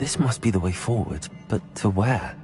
This must be the way forward, but to where?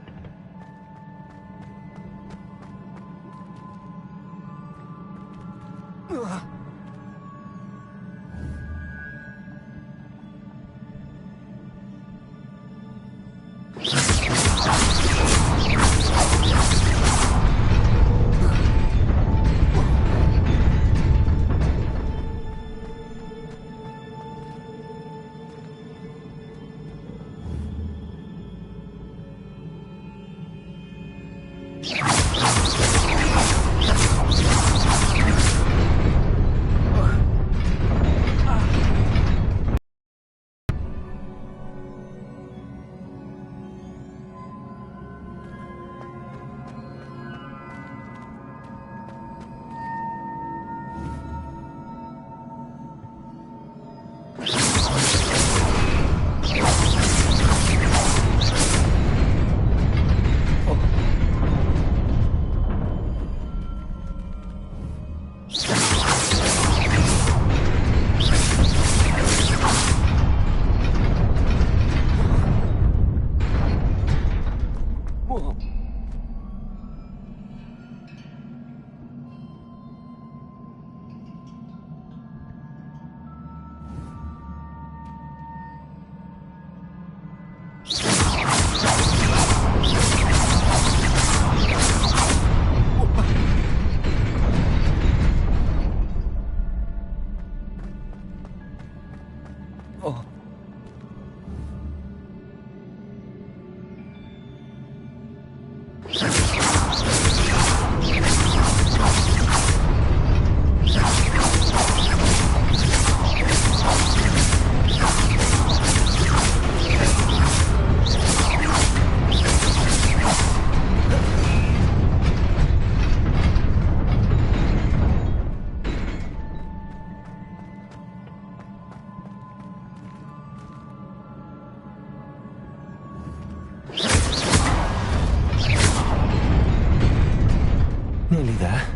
Nearly there.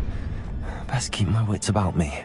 Best keep my wits about me.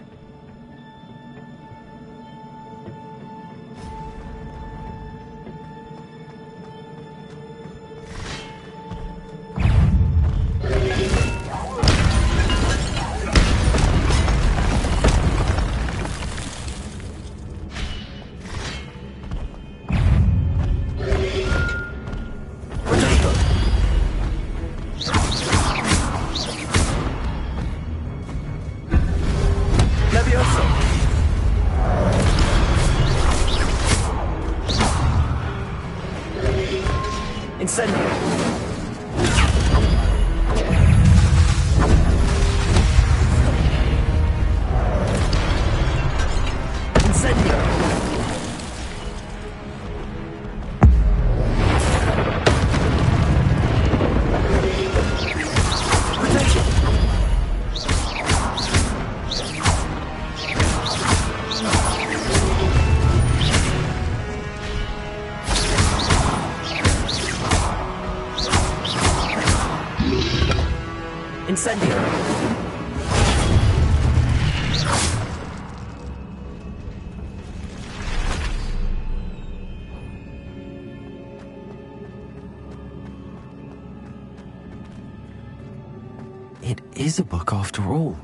is a book after all.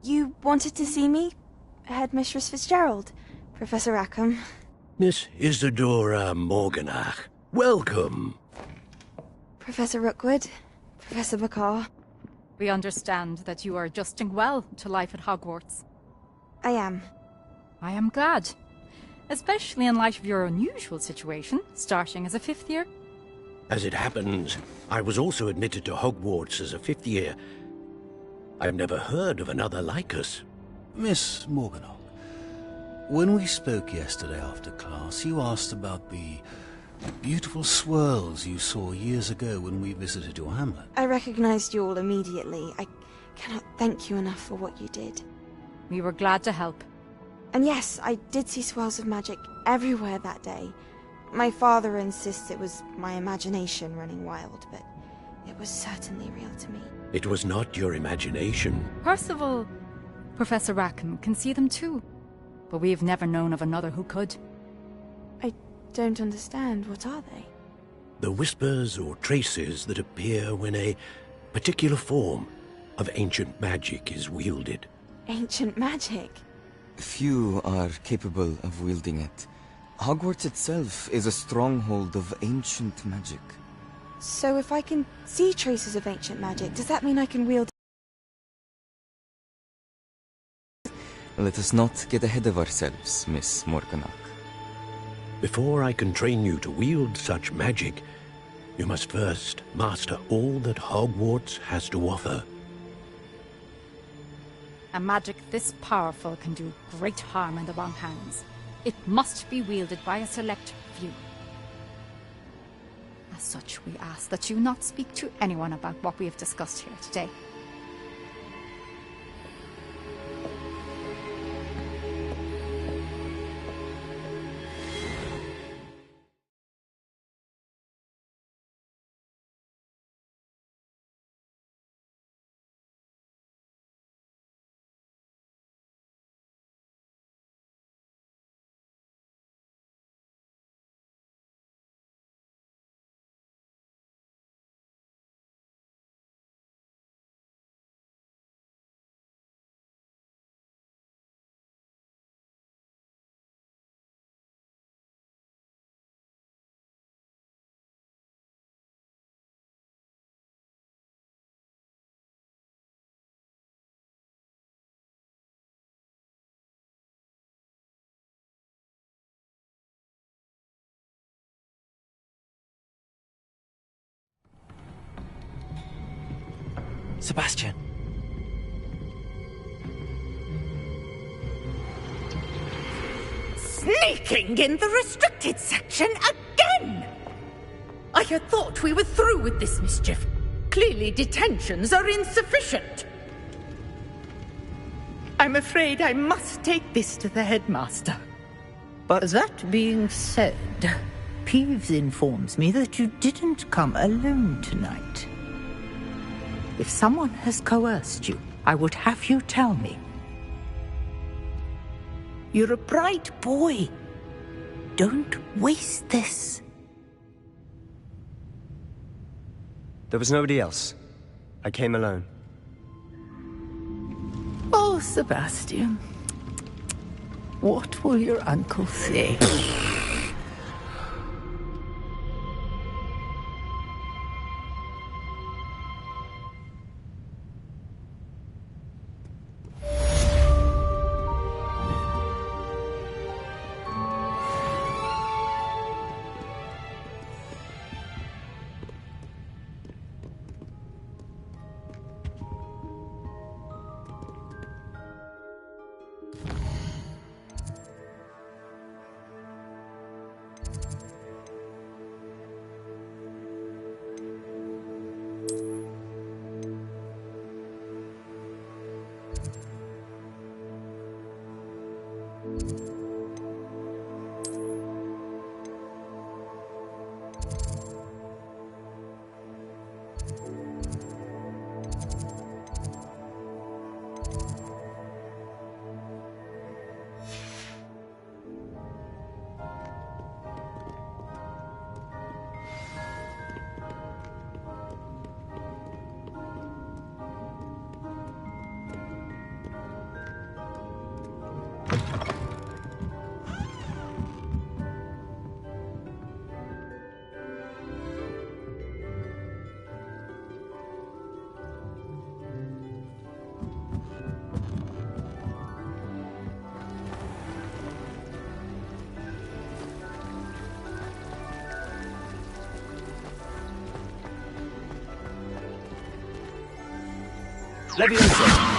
You wanted to see me? Headmistress Fitzgerald, Professor Rackham. Miss Isadora Morganach, welcome. Professor Rookwood, Professor Bakar. We understand that you are adjusting well to life at Hogwarts. I am. I am glad. Especially in light of your unusual situation, starting as a fifth year. As it happens, I was also admitted to Hogwarts as a fifth year. I've never heard of another like us. Miss Morganach, when we spoke yesterday after class, you asked about the beautiful swirls you saw years ago when we visited your hamlet. I recognized you all immediately. I cannot thank you enough for what you did. We were glad to help. And yes, I did see swirls of magic everywhere that day. My father insists it was my imagination running wild, but it was certainly real to me. It was not your imagination. Percival, Professor Rackham can see them too. But we've never known of another who could. I don't understand. What are they? The whispers or traces that appear when a particular form of ancient magic is wielded. Ancient magic? Few are capable of wielding it. Hogwarts itself is a stronghold of ancient magic. So if I can see traces of ancient magic, does that mean I can wield... Let us not get ahead of ourselves, Miss Morganach. Before I can train you to wield such magic, you must first master all that Hogwarts has to offer. A magic this powerful can do great harm in the wrong hands. It must be wielded by a select few. As such, we ask that you not speak to anyone about what we have discussed here today. Sebastian. Sneaking in the restricted section again! I had thought we were through with this mischief. Clearly detentions are insufficient. I'm afraid I must take this to the headmaster. But that being said, Peeves informs me that you didn't come alone tonight. If someone has coerced you, I would have you tell me. You're a bright boy. Don't waste this. There was nobody else. I came alone. Oh, Sebastian. What will your uncle say? Leviosa!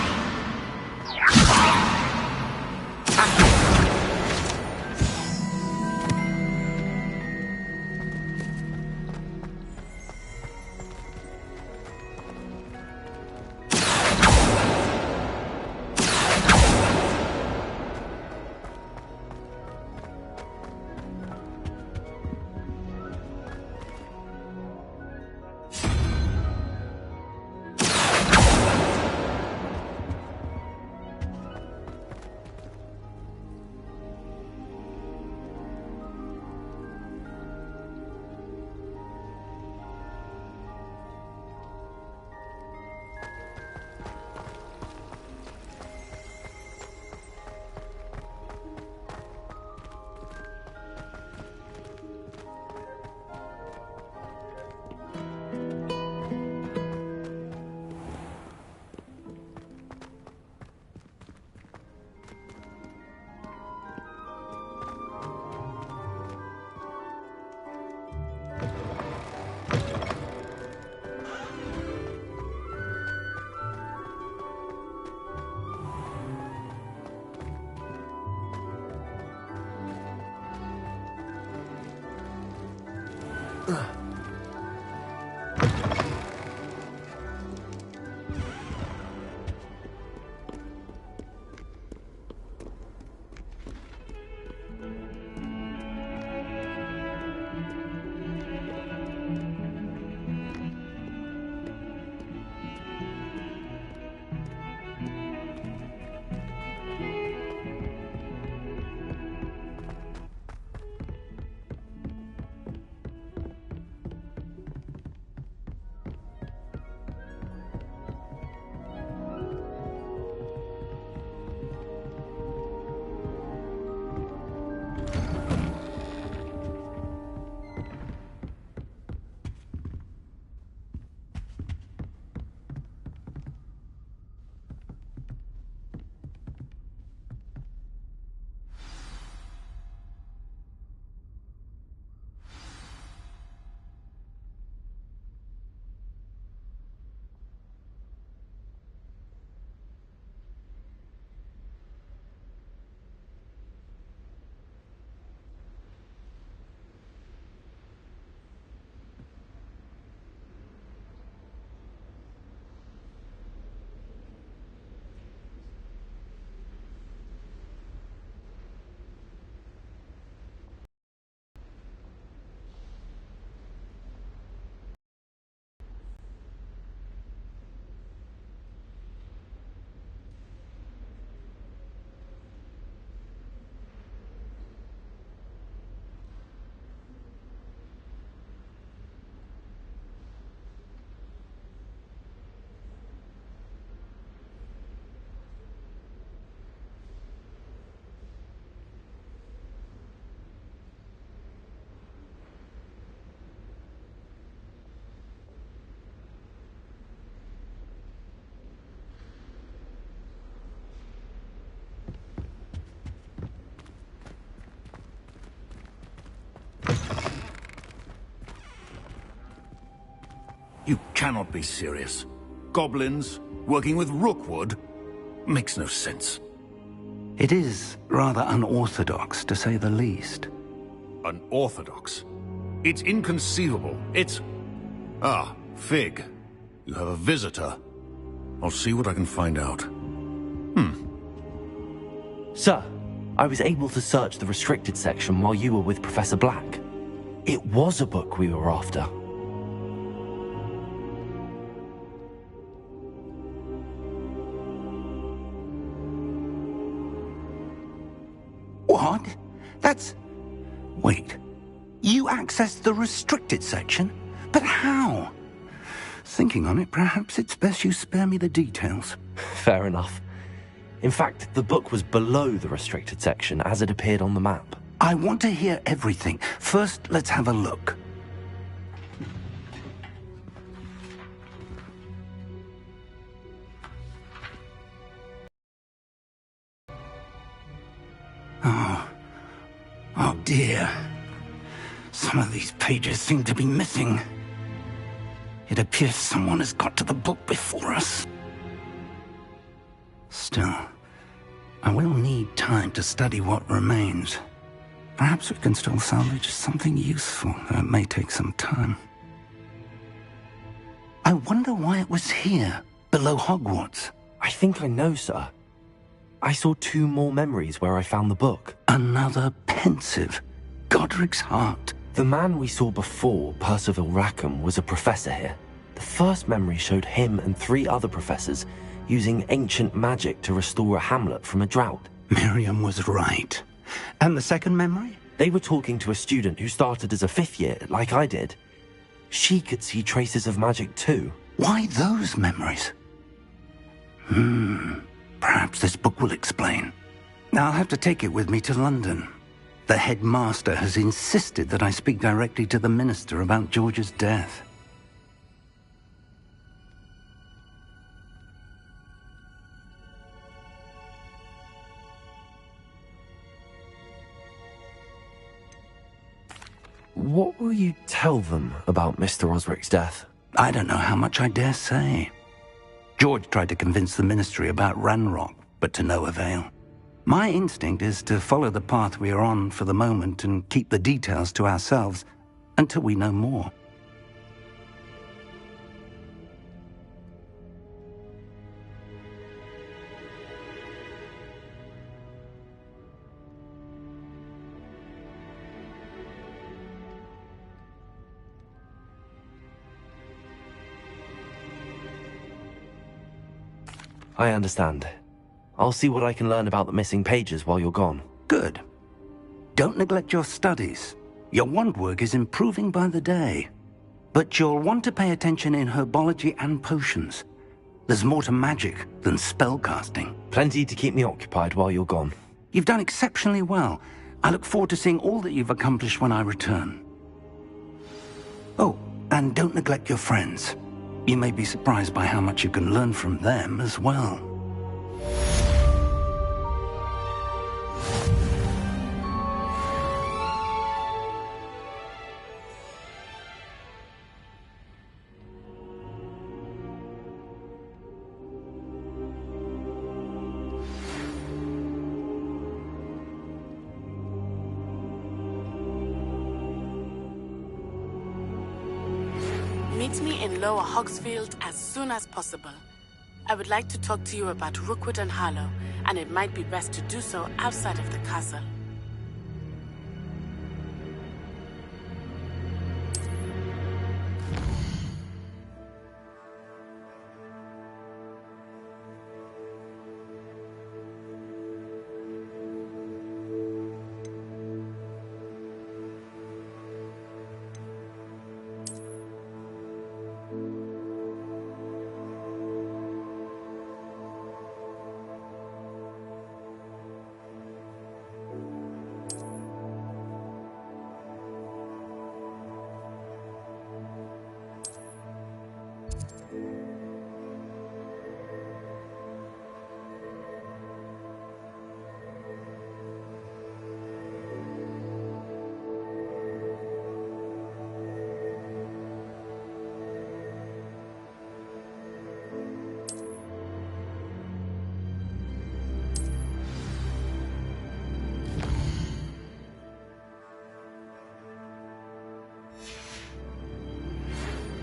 You cannot be serious. Goblins working with Rookwood? Makes no sense. It is rather unorthodox, to say the least. Unorthodox? It's inconceivable. It's... Ah, Fig. You have a visitor. I'll see what I can find out. Sir, I was able to search the restricted section while you were with Professor Black. It was a book we were after. What? That's... Wait. You accessed the restricted section? But how? Thinking on it, perhaps it's best you spare me the details. Fair enough. In fact, the book was below the restricted section as it appeared on the map. I want to hear everything. First, let's have a look. Oh dear. Some of these pages seem to be missing. It appears someone has got to the book before us. Still, I will need time to study what remains. Perhaps we can still salvage something useful, though it may take some time. I wonder why it was here, below Hogwarts. I think I know, sir. I saw 2 more memories where I found the book. Another pensive. Godric's heart. The man we saw before, Percival Rackham, was a professor here. The first memory showed him and 3 other professors using ancient magic to restore a hamlet from a drought. Miriam was right. And the second memory? They were talking to a student who started as a 5th year, like I did. She could see traces of magic too. Why those memories? Perhaps this book will explain. I'll have to take it with me to London. The headmaster has insisted that I speak directly to the minister about George's death. What will you tell them about Mr. Osric's death? I don't know how much I dare say. George tried to convince the ministry about Ranrock, but to no avail. My instinct is to follow the path we are on for the moment and keep the details to ourselves until we know more. I understand. I'll see what I can learn about the missing pages while you're gone. Good. Don't neglect your studies. Your wand work is improving by the day. But you'll want to pay attention in herbology and potions. There's more to magic than spellcasting. Plenty to keep me occupied while you're gone. You've done exceptionally well. I look forward to seeing all that you've accomplished when I return. Oh, and don't neglect your friends. You may be surprised by how much you can learn from them as well. Meet me in Lower Hogsfield as soon as possible. I would like to talk to you about Rookwood and Harlow, and it might be best to do so outside of the castle.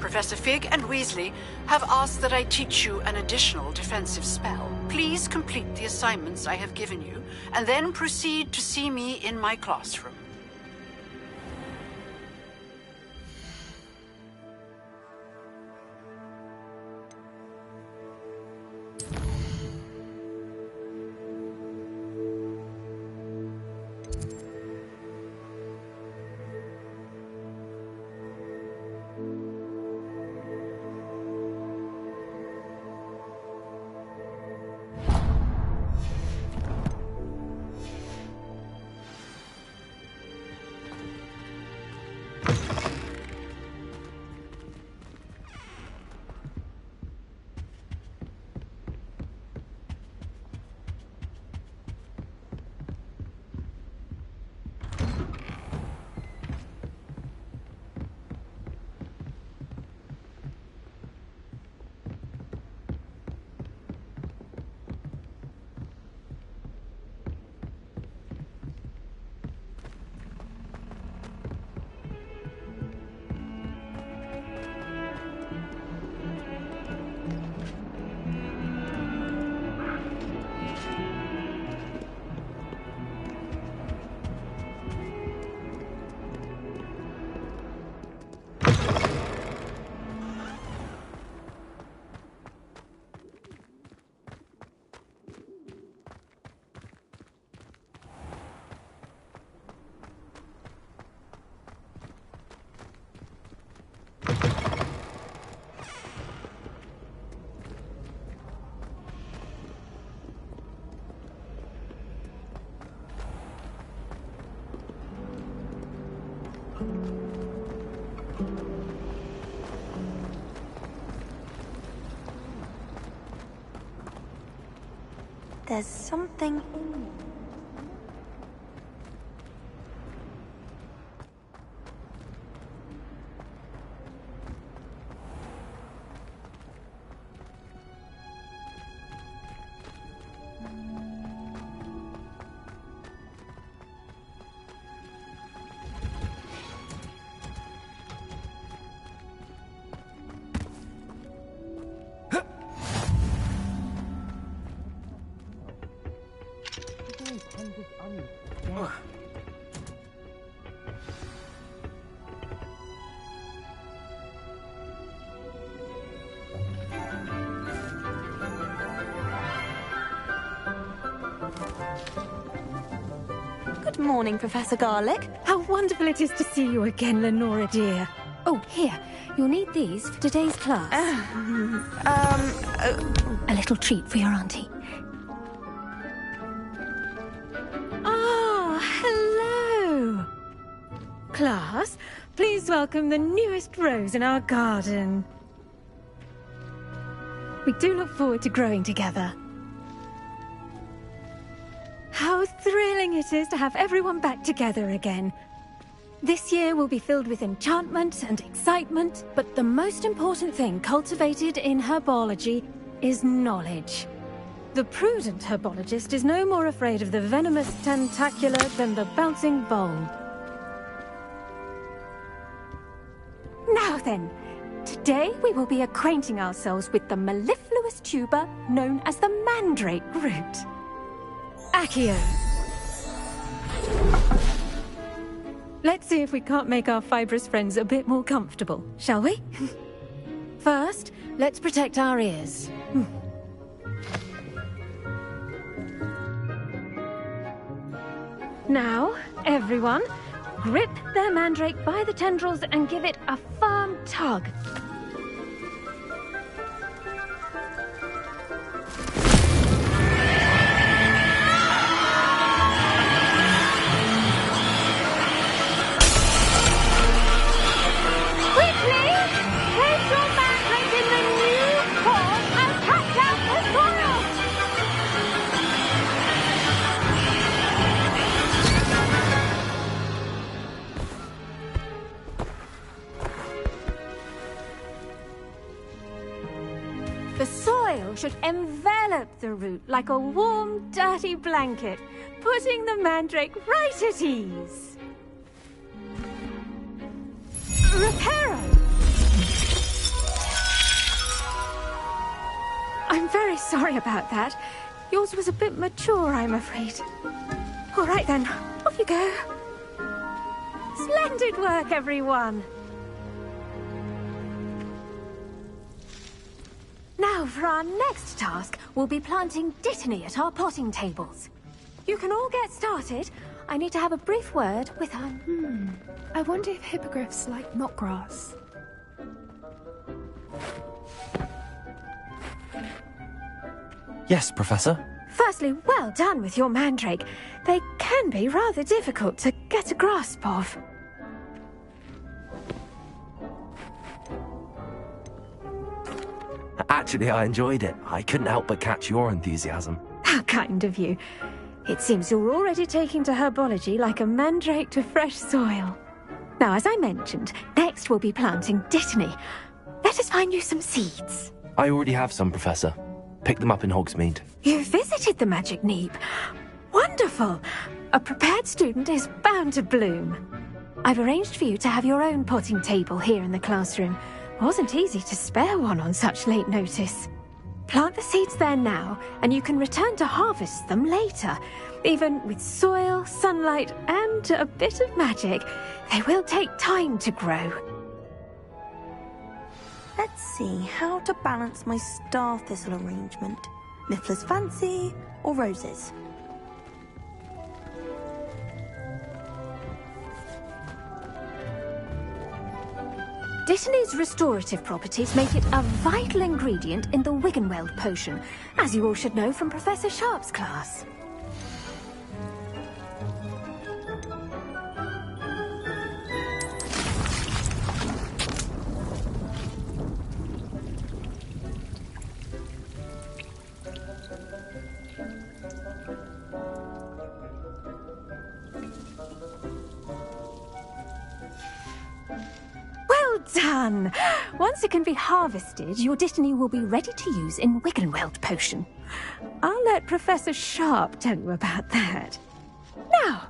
Professor Fig and Weasley have asked that I teach you an additional defensive spell. Please complete the assignments I have given you, and then proceed to see me in my classroom. There's something in Good morning, Professor Garlick. How wonderful it is to see you again, Lenora dear. Oh, here. You'll need these for today's class. A little treat for your auntie. Ah, hello. Class, please welcome the newest rose in our garden. We do look forward to growing together. How thrilling it is to have everyone back together again. This year will be filled with enchantment and excitement, but the most important thing cultivated in herbology is knowledge. The prudent herbologist is no more afraid of the venomous tentacula than the bouncing vole. Now then, today we will be acquainting ourselves with the mellifluous tuber known as the mandrake root. Accio. Let's see if we can't make our fibrous friends a bit more comfortable, shall we? First, let's protect our ears. Now, everyone, grip their mandrake by the tendrils and give it a firm tug. Should envelop the root like a warm, dirty blanket, putting the mandrake right at ease. Reparo! very sorry about that. Yours was a bit mature, I'm afraid. All right then, off you go. Splendid work, everyone. Now, for our next task, we'll be planting Dittany at our potting tables. You can all get started. I need to have a brief word with our... I wonder if hippogriffs like knotgrass. Yes, Professor. Firstly, well done with your mandrake. They can be rather difficult to get a grasp of. Actually, I enjoyed it. I couldn't help but catch your enthusiasm. How kind of you. It seems you're already taking to herbology like a mandrake to fresh soil. Now, as I mentioned, next we'll be planting Dittany. Let us find you some seeds. I already have some, Professor. Picked them up in Hogsmeade. You visited the Magic Neep. Wonderful! A prepared student is bound to bloom. I've arranged for you to have your own potting table here in the classroom. Wasn't easy to spare one on such late notice. Plant the seeds there now, and you can return to harvest them later. Even with soil, sunlight, and a bit of magic, they will take time to grow. Let's see how to balance my star thistle arrangement. Miffler's Fancy or roses? Dittany's restorative properties make it a vital ingredient in the Wiggenweld potion, as you all should know from Professor Sharp's class. Done! Once it can be harvested, your Dittany will be ready to use in Wiggenweld potion. I'll let Professor Sharp tell you about that. Now,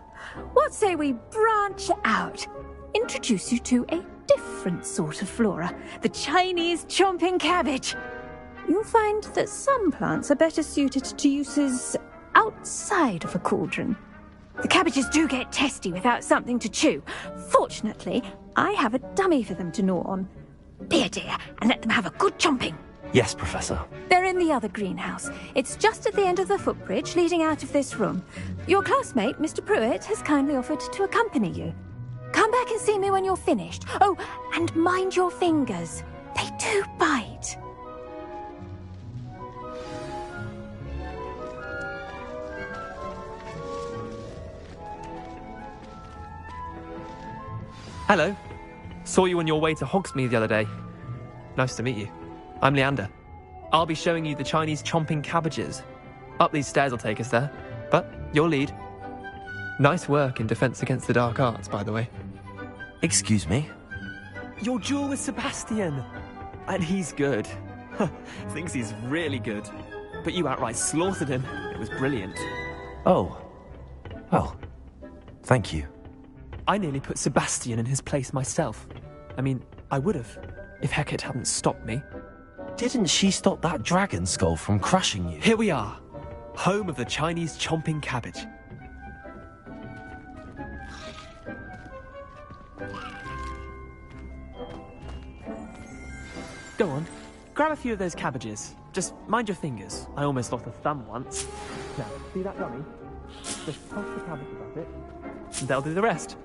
what say we branch out? Introduce you to a different sort of flora, the Chinese chomping cabbage. You'll find that some plants are better suited to uses outside of a cauldron. The cabbages do get testy without something to chew. Fortunately, I have a dummy for them to gnaw on. Be a dear and let them have a good chomping. Yes, Professor. They're in the other greenhouse. It's just at the end of the footbridge leading out of this room. Your classmate, Mr. Pruitt, has kindly offered to accompany you. Come back and see me when you're finished. Oh, and mind your fingers. They do bite. Hello. Saw you on your way to Hogsmeade the other day. Nice to meet you. I'm Leander. I'll be showing you the Chinese chomping cabbages. Up these stairs will take us there, but you'll lead. Nice work in Defense Against the Dark Arts, by the way. Excuse me? Your duel with Sebastian. And he's good. Thinks he's really good. But you outright slaughtered him. It was brilliant. Oh. Well, thank you. I nearly put Sebastian in his place myself. I mean, I would have, if Hecate hadn't stopped me. Didn't she stop that dragon skull from crushing you? Here we are, home of the Chinese chomping cabbage. Go on, grab a few of those cabbages. Just mind your fingers. I almost lost a thumb once. Now, see that dummy? Just toss the cabbages at it, and they'll do the rest.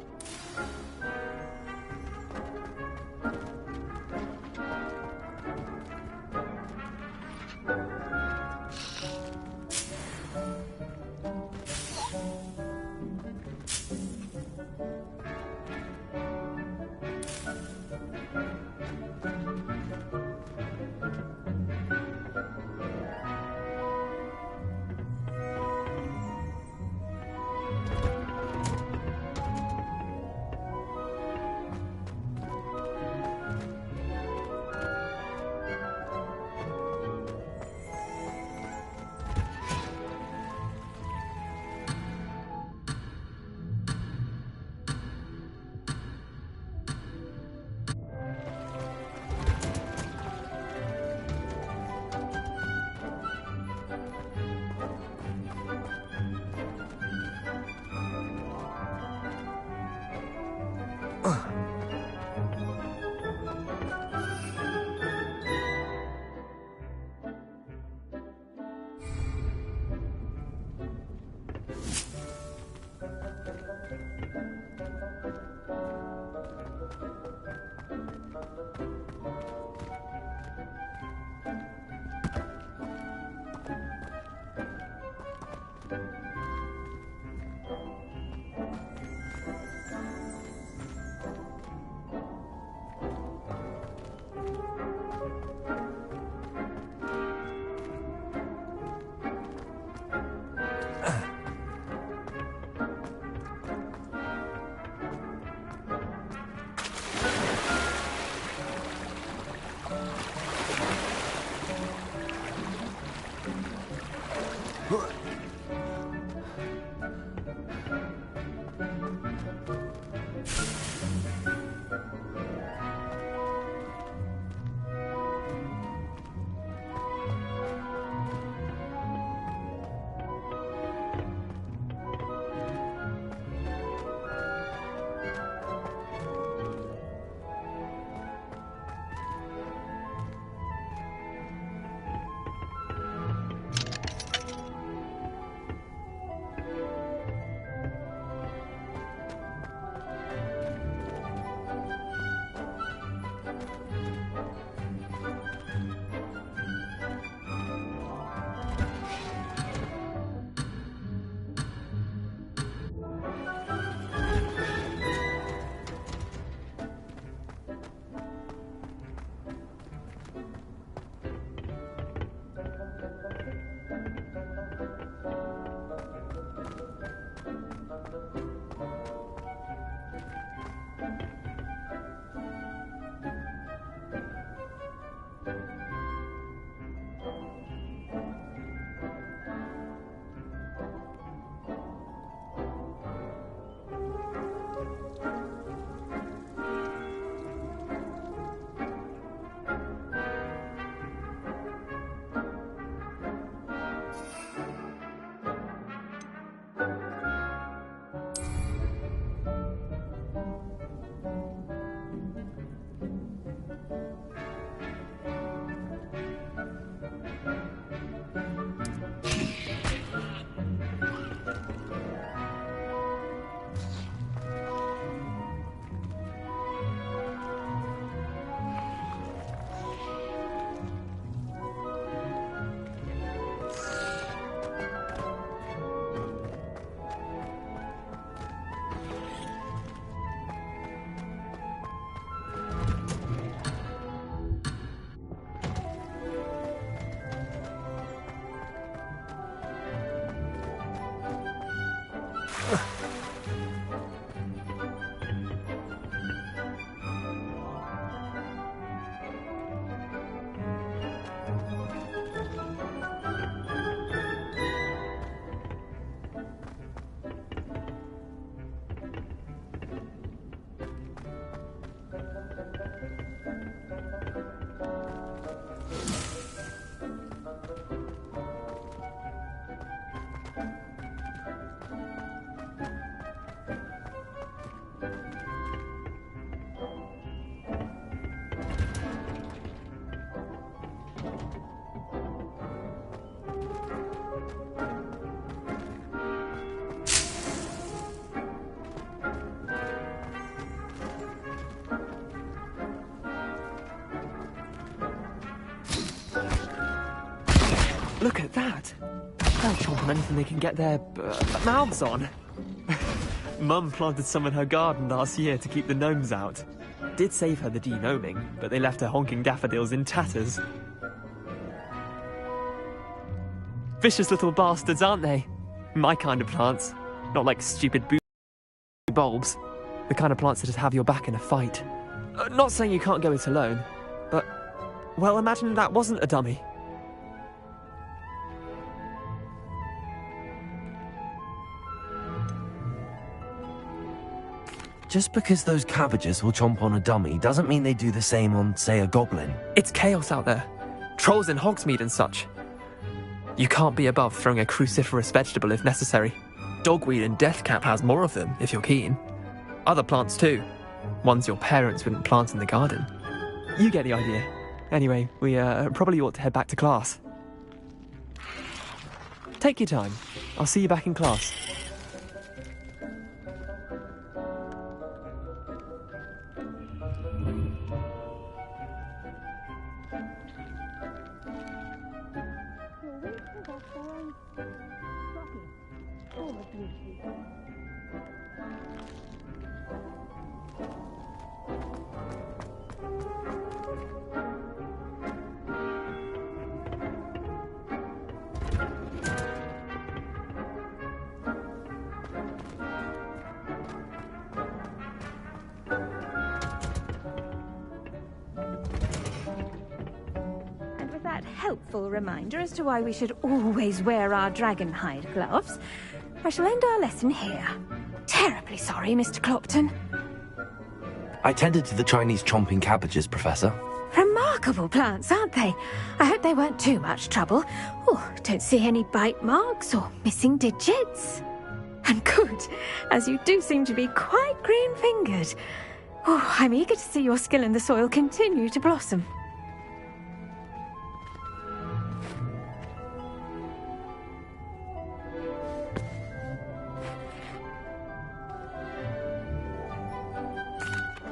Look at that! They'll chomp on anything they can get their mouths on. Mum planted some in her garden last year to keep the gnomes out. Did save her the de-gnoming, but they left her honking daffodils in tatters. Vicious little bastards, aren't they? My kind of plants. Not like stupid bulbs. The kind of plants that just have your back in a fight. Not saying you can't go it alone, but... well, imagine that wasn't a dummy. Just because those cabbages will chomp on a dummy doesn't mean they do the same on, say, a goblin. It's chaos out there. Trolls in Hogsmeade and such. You can't be above throwing a cruciferous vegetable if necessary. Dogweed and deathcap has more of them, if you're keen. Other plants too. Ones your parents wouldn't plant in the garden. You get the idea. Anyway, we probably ought to head back to class. Take your time. I'll see you back in class. Helpful reminder as to why we should always wear our dragon hide gloves, I shall end our lesson here. Terribly sorry, Mr. Clopton. I tended to the Chinese chomping cabbages, Professor. Remarkable plants, aren't they? I hope they weren't too much trouble. Oh, don't see any bite marks or missing digits. And good, as you do seem to be quite green-fingered. Oh, I'm eager to see your skill in the soil continue to blossom.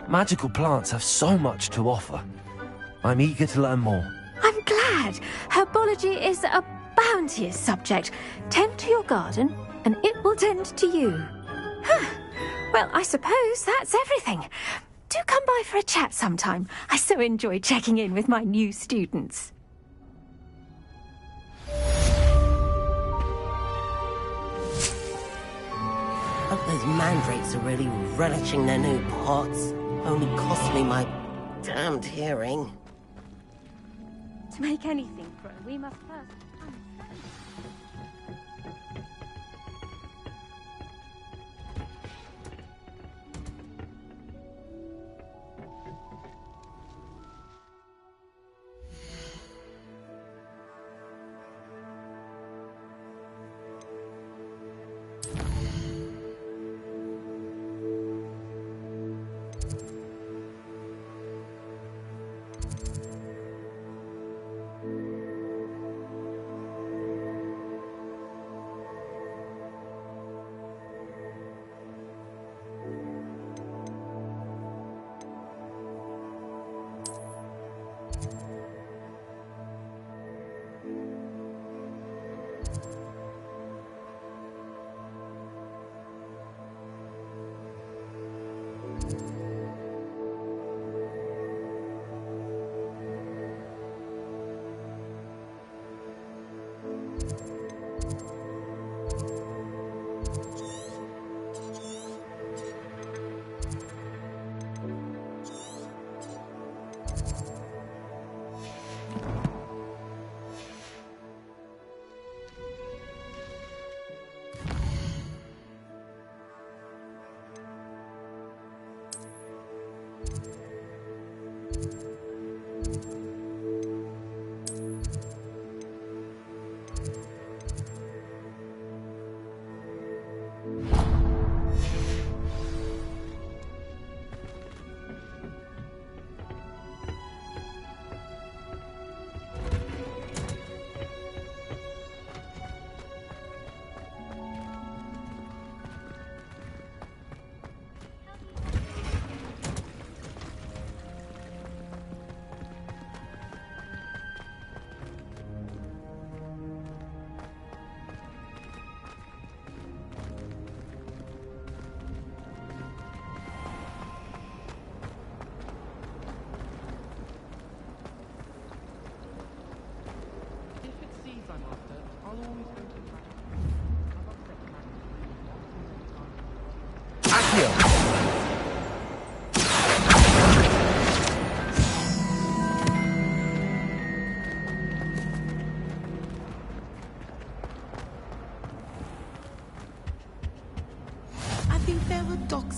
Magical plants have so much to offer. I'm eager to learn more. I'm glad. Herbology is a bounteous subject. Tend to your garden, and it will tend to you. Well, I suppose that's everything. Do come by for a chat sometime. I so enjoy checking in with my new students. Hope those mandrakes are really relishing their new pots. Only cost me my damned hearing. To make anything grow, we must first...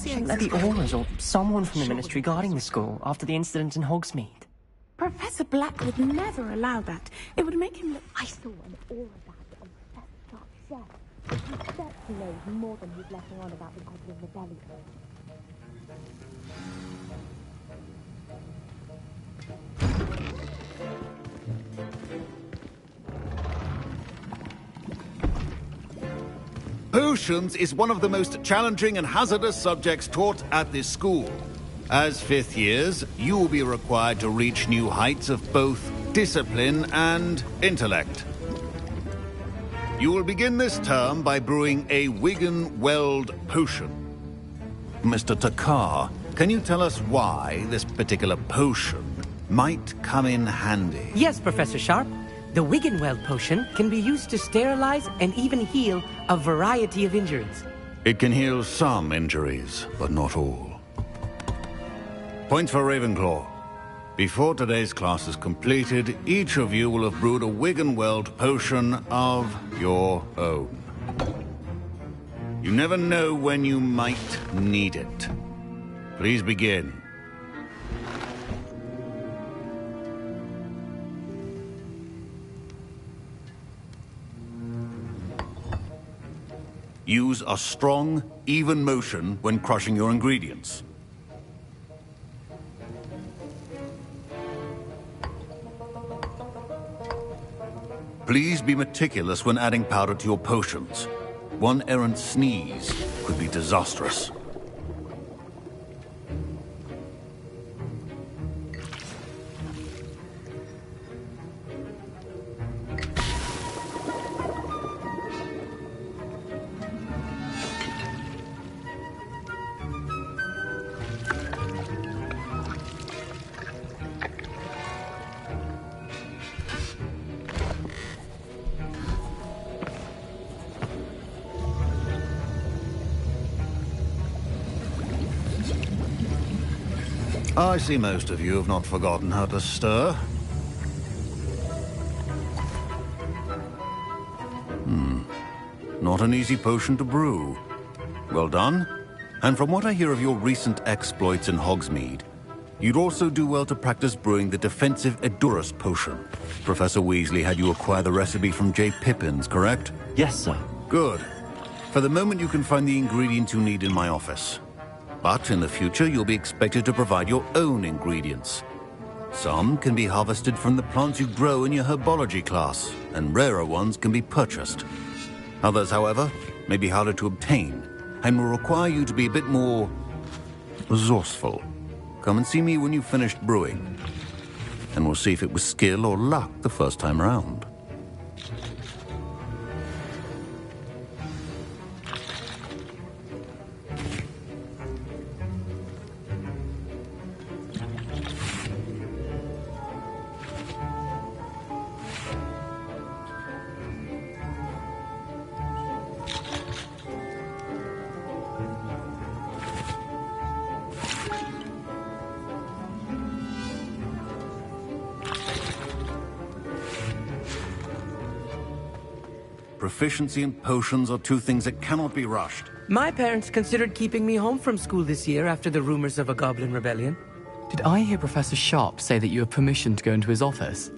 Shouldn't there be Auras or someone from the Ministry guarding the school after the incident in Hogsmeade? Professor Black would never allow that. It would make him look... I saw an aura bag on Professor Black's chef. He certainly knows more than he's letting on about the Goblin Rebellion. Potions is one of the most challenging and hazardous subjects taught at this school. As fifth years, you will be required to reach new heights of both discipline and intellect. You will begin this term by brewing a Wigan-Weld potion. Mr. Takar, can you tell us why this particular potion might come in handy? Yes, Professor Sharp. The Wigan-Weld potion can be used to sterilize and even heal a variety of injuries. It can heal some injuries, but not all. Point for Ravenclaw. Before today's class is completed, each of you will have brewed a Wigan-Weld potion of your own. You never know when you might need it. Please begin. Use a strong, even motion when crushing your ingredients. Please be meticulous when adding powder to your potions. One errant sneeze could be disastrous. I see most of you have not forgotten how to stir. Not an easy potion to brew. Well done. And from what I hear of your recent exploits in Hogsmeade, you'd also do well to practice brewing the defensive Edurus potion. Professor Weasley had you acquire the recipe from J. Pippin's, correct? Yes, sir. Good. For the moment, you can find the ingredients you need in my office. But in the future, you'll be expected to provide your own ingredients. Some can be harvested from the plants you grow in your herbology class, and rarer ones can be purchased. Others, however, may be harder to obtain, and will require you to be a bit more resourceful. Come and see me when you've finished brewing, and we'll see if it was skill or luck the first time around. Proficiency and potions are two things that cannot be rushed. My parents considered keeping me home from school this year after the rumors of a goblin rebellion. Did I hear Professor Sharp say that you have permission to go into his office?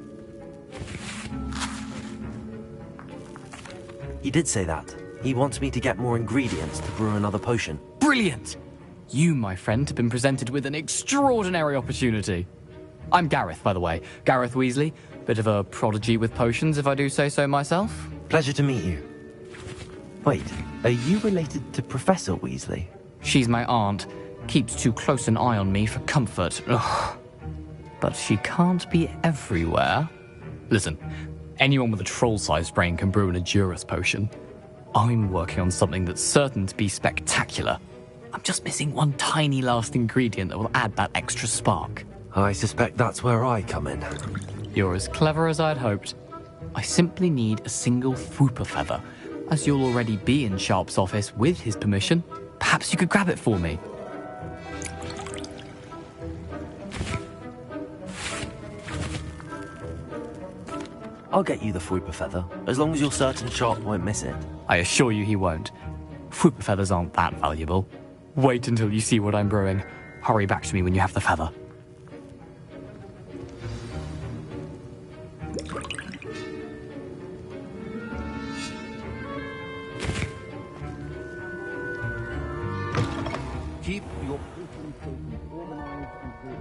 He did say that. He wants me to get more ingredients to brew another potion. Brilliant! You, my friend, have been presented with an extraordinary opportunity. I'm Gareth, by the way. Gareth Weasley. Bit of a prodigy with potions, if I do say so myself. Pleasure to meet you. Wait, are you related to Professor Weasley? She's my aunt. Keeps too close an eye on me for comfort. Ugh. But she can't be everywhere. Listen, anyone with a troll-sized brain can brew an Edurus potion. I'm working on something that's certain to be spectacular. I'm just missing one tiny last ingredient that will add that extra spark. I suspect that's where I come in. You're as clever as I'd hoped. I simply need a single Whooper feather. As you'll already be in Sharp's office with his permission, perhaps you could grab it for me. I'll get you the Whooper feather, as long as you're certain Sharp won't miss it. I assure you he won't. Whooper feathers aren't that valuable. Wait until you see what I'm brewing. Hurry back to me when you have the feather. Keep your potion organized and good.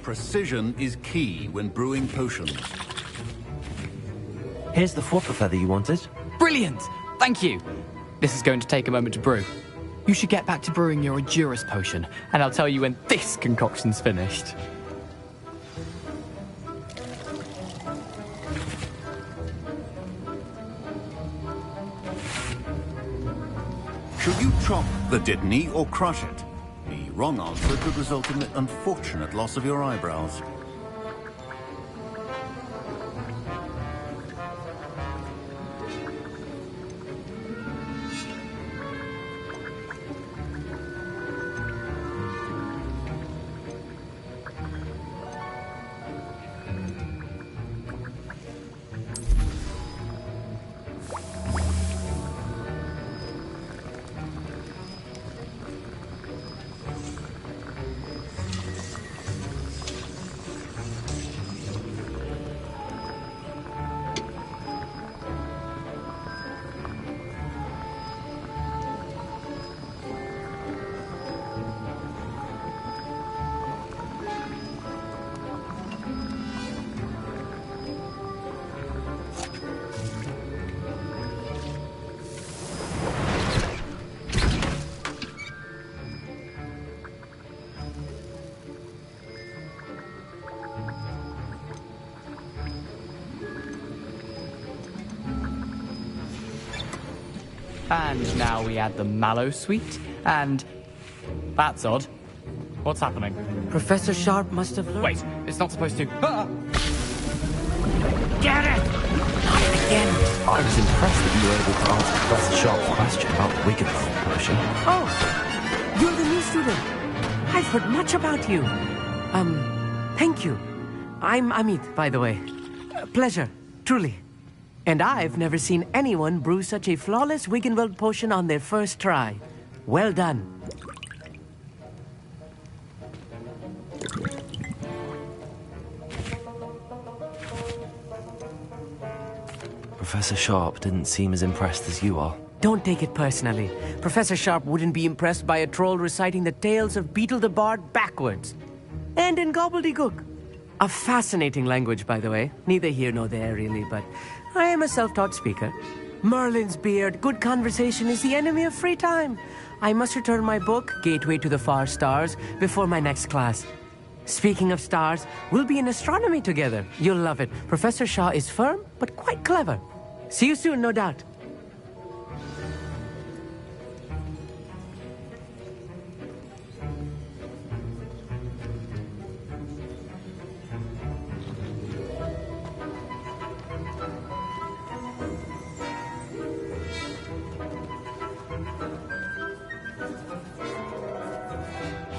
Precision is key when brewing potions. Here's the flopper feather you wanted. Brilliant! Thank you! This is going to take a moment to brew. You should get back to brewing your Edurus potion, and I'll tell you when this concoction's finished. Should you chop the Dittany or crush it? The wrong answer could result in the unfortunate loss of your eyebrows. And now we add the mallow sweet, and... That's odd. What's happening? Professor Sharp must have learned... Wait, it's not supposed to... Ah! Get it! Not again! I was impressed that you were able to answer Professor Sharp's question about the Wiggenweld potion. Oh! You're the new student. I've heard much about you. Thank you. I'm Amit, by the way. Pleasure, truly. And I've never seen anyone brew such a flawless Wiggenweld potion on their first try. Well done. Professor Sharp didn't seem as impressed as you are. Don't take it personally. Professor Sharp wouldn't be impressed by a troll reciting the tales of Beetle the Bard backwards. And in gobbledygook. A fascinating language, by the way. Neither here nor there, really, but I am a self-taught speaker. Merlin's beard, good conversation is the enemy of free time. I must return my book, Gateway to the Far Stars, before my next class. Speaking of stars, we'll be in astronomy together. You'll love it. Professor Shah is firm, but quite clever. See you soon, no doubt.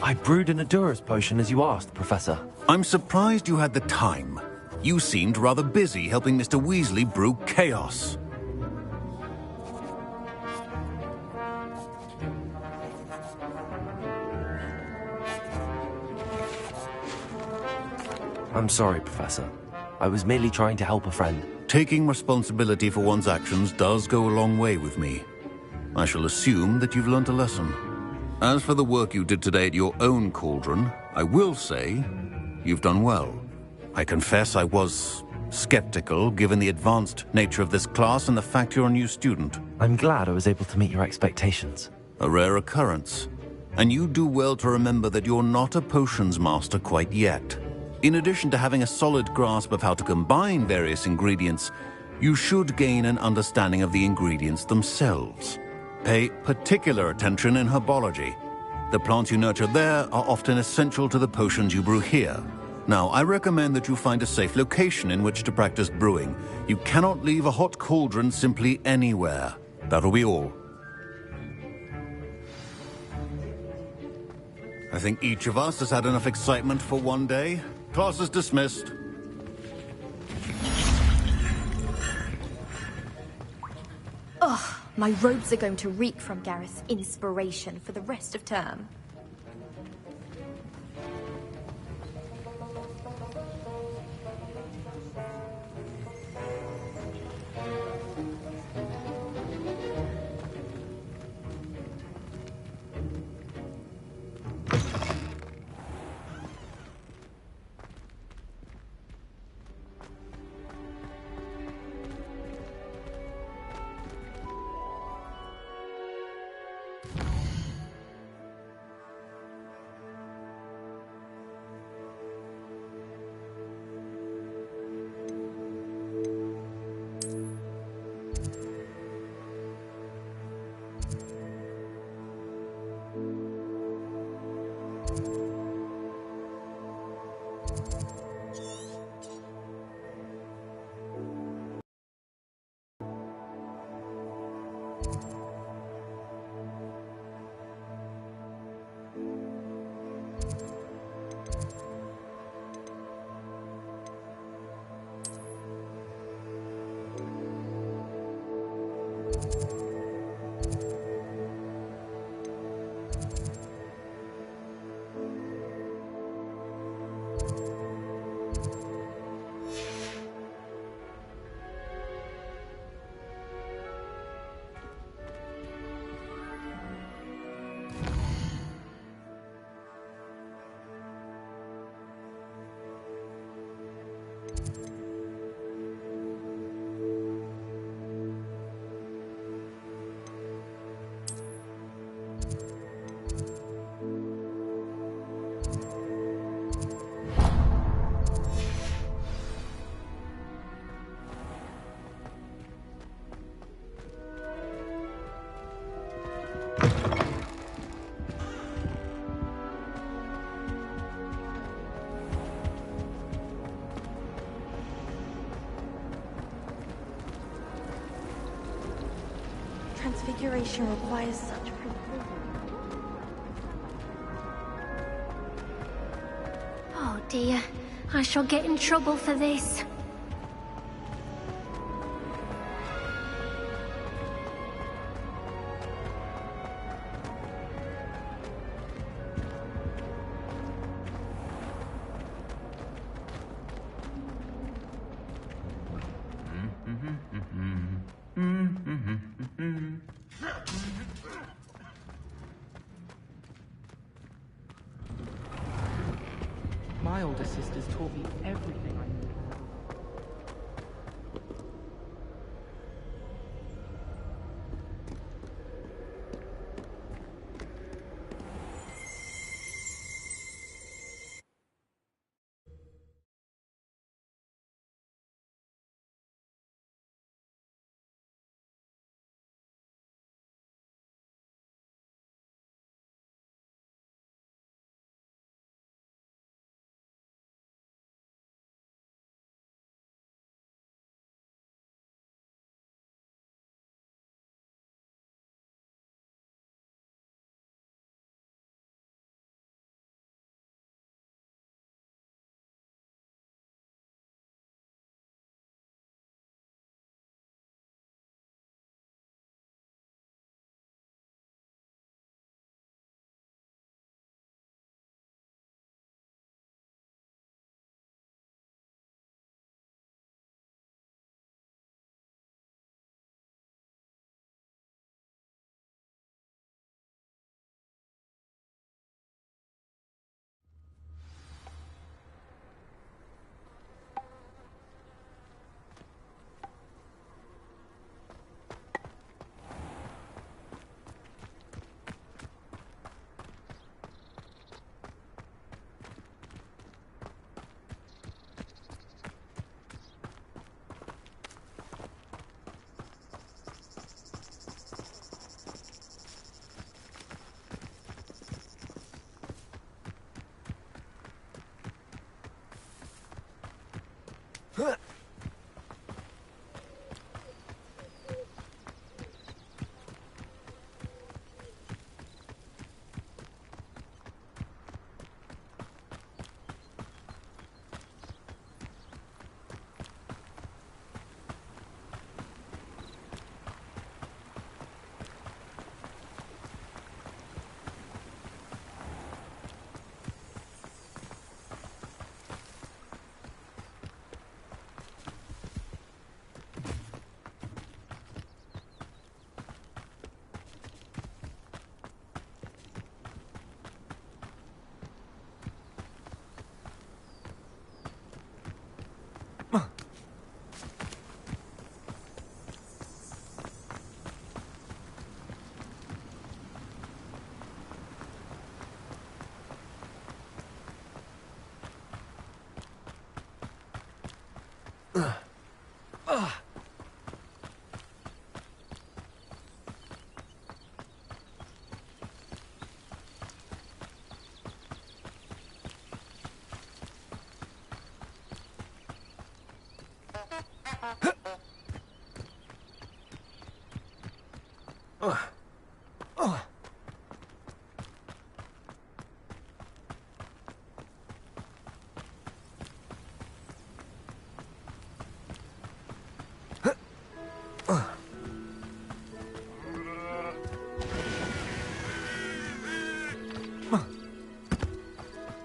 I brewed an Edurus potion as you asked, Professor. I'm surprised you had the time. You seemed rather busy helping Mr. Weasley brew chaos. I'm sorry, Professor. I was merely trying to help a friend. Taking responsibility for one's actions does go a long way with me. I shall assume that you've learnt a lesson. As for the work you did today at your own cauldron, I will say you've done well. I confess I was skeptical, given the advanced nature of this class and the fact you're a new student. I'm glad I was able to meet your expectations. A rare occurrence. And you do well to remember that you're not a potions master quite yet. In addition to having a solid grasp of how to combine various ingredients, you should gain an understanding of the ingredients themselves. Pay particular attention in herbology. The plants you nurture there are often essential to the potions you brew here. Now, I recommend that you find a safe location in which to practice brewing. You cannot leave a hot cauldron simply anywhere. That'll be all. I think each of us has had enough excitement for one day. Class is dismissed. Ugh, my robes are going to reek from Gareth's inspiration for the rest of term. transfiguration requires such precision. Oh dear, I shall get in trouble for this. My older sisters taught me everything I knew.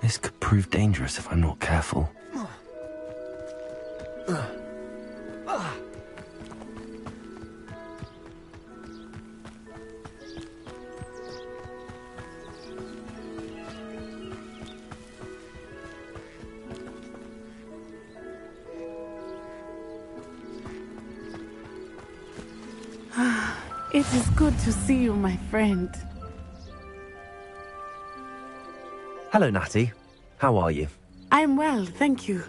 This could prove dangerous if I'm not careful. It is good to see you, my friend. Hello, Natty. How are you? I'm well, thank you.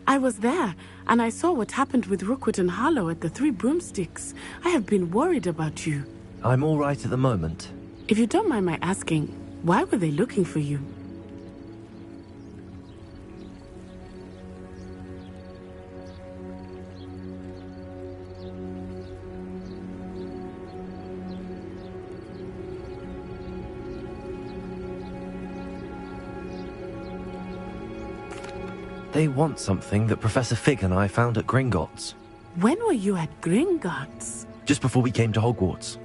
I was there, and I saw what happened with Rookwood and Harlow at the Three Broomsticks. I have been worried about you. I'm all right at the moment. If you don't mind my asking, why were they looking for you? They want something that Professor Fig and I found at Gringotts. When were you at Gringotts? Just before we came to Hogwarts.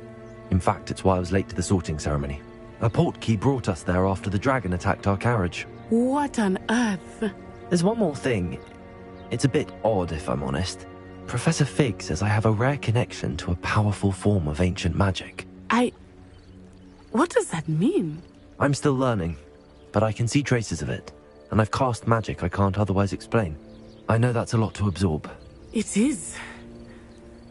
In fact, it's why I was late to the sorting ceremony. A portkey brought us there after the dragon attacked our carriage. What on earth? There's one more thing. It's a bit odd, if I'm honest. Professor Fig says I have a rare connection to a powerful form of ancient magic. What does that mean? I'm still learning, but I can see traces of it, and I've cast magic I can't otherwise explain. I know that's a lot to absorb. It is.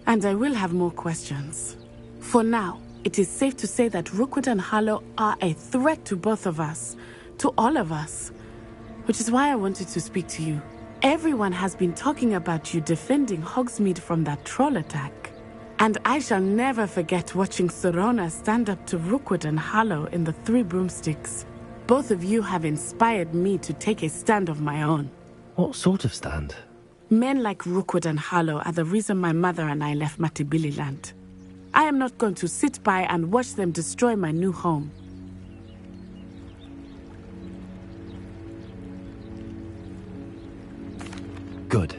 And I will have more questions. For now, it is safe to say that Rookwood and Harlow are a threat to both of us, to all of us, which is why I wanted to speak to you. Everyone has been talking about you defending Hogsmeade from that troll attack. And I shall never forget watching Serona stand up to Rookwood and Harlow in the Three Broomsticks. Both of you have inspired me to take a stand of my own. What sort of stand? Men like Rookwood and Harlow are the reason my mother and I left Matabeleland. I am not going to sit by and watch them destroy my new home. Good.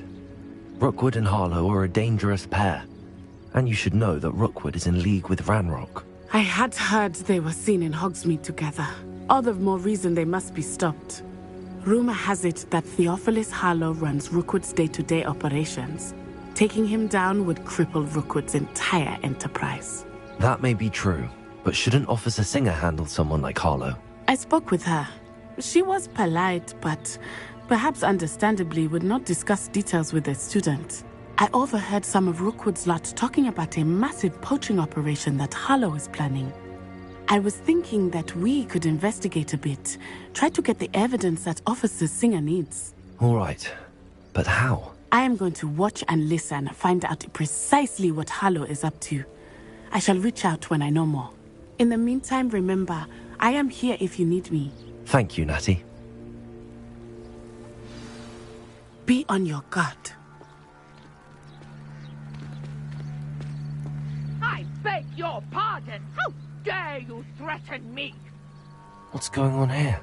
Rookwood and Harlow are a dangerous pair. And you should know that Rookwood is in league with Ranrock. I had heard they were seen in Hogsmeade together. All the more reason they must be stopped. Rumor has it that Theophilus Harlow runs Rookwood's day-to-day operations. Taking him down would cripple Rookwood's entire enterprise. That may be true, but shouldn't Officer Singer handle someone like Harlow? I spoke with her. She was polite, but perhaps understandably would not discuss details with a student. I overheard some of Rookwood's lot talking about a massive poaching operation that Harlow is planning. I was thinking that we could investigate a bit, try to get the evidence that Officer Singer needs. All right, but how? I am going to watch and listen, find out precisely what Harlow is up to. I shall reach out when I know more. In the meantime, remember, I am here if you need me. Thank you, Natty. Be on your guard. I beg your pardon. How dare you threaten me? What's going on here?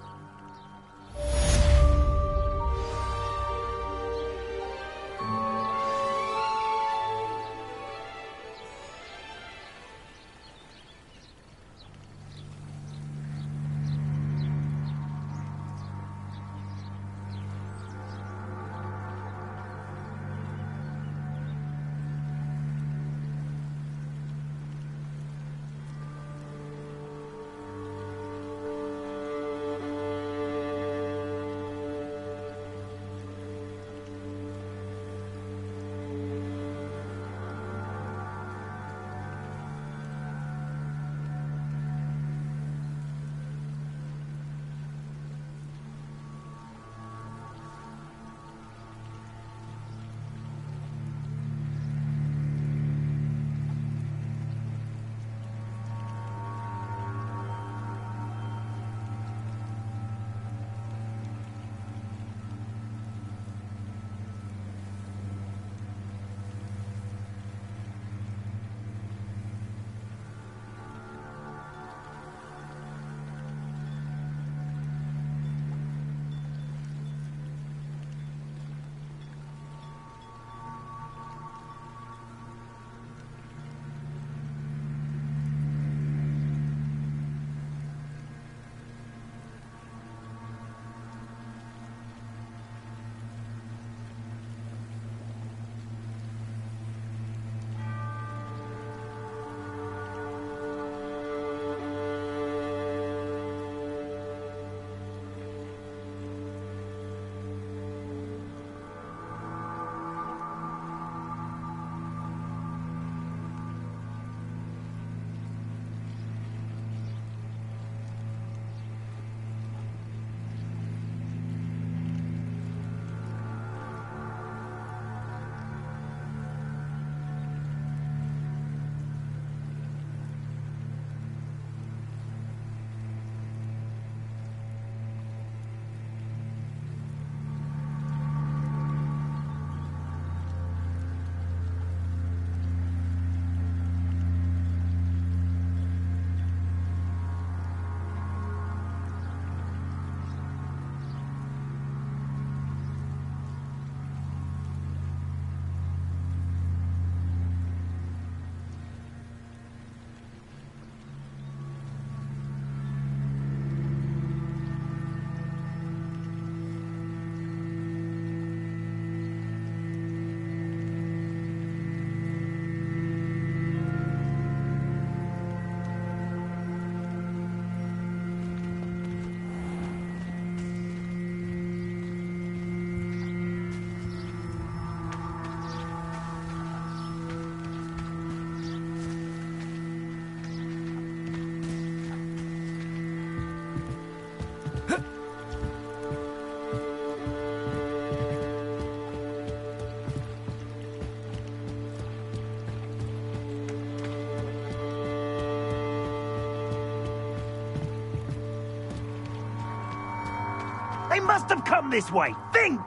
They must have come this way. Think!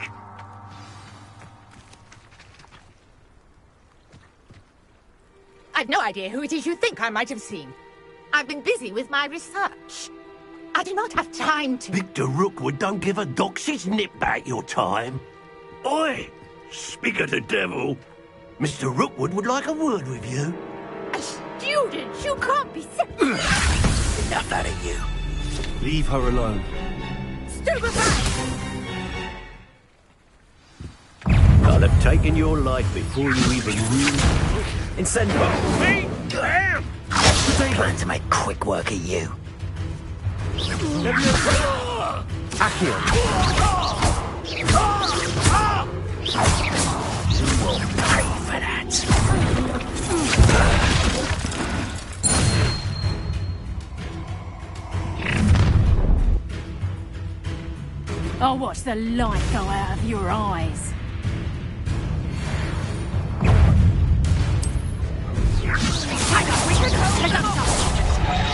I've no idea who it is you think I might have seen. I've been busy with my research. I do not have time to... Victor Rookwood don't give a doxy's nip back your time. Oi! Speak of the devil. Mr. Rookwood would like a word with you. A student? You can't be... Enough out of you. Leave her alone. Stupefy! I'll have taken your life before you even knew. Incendio! Me? Damn! Plan to make quick work of you. Accio. You will pay for that. I'll watch the light go out of your eyes.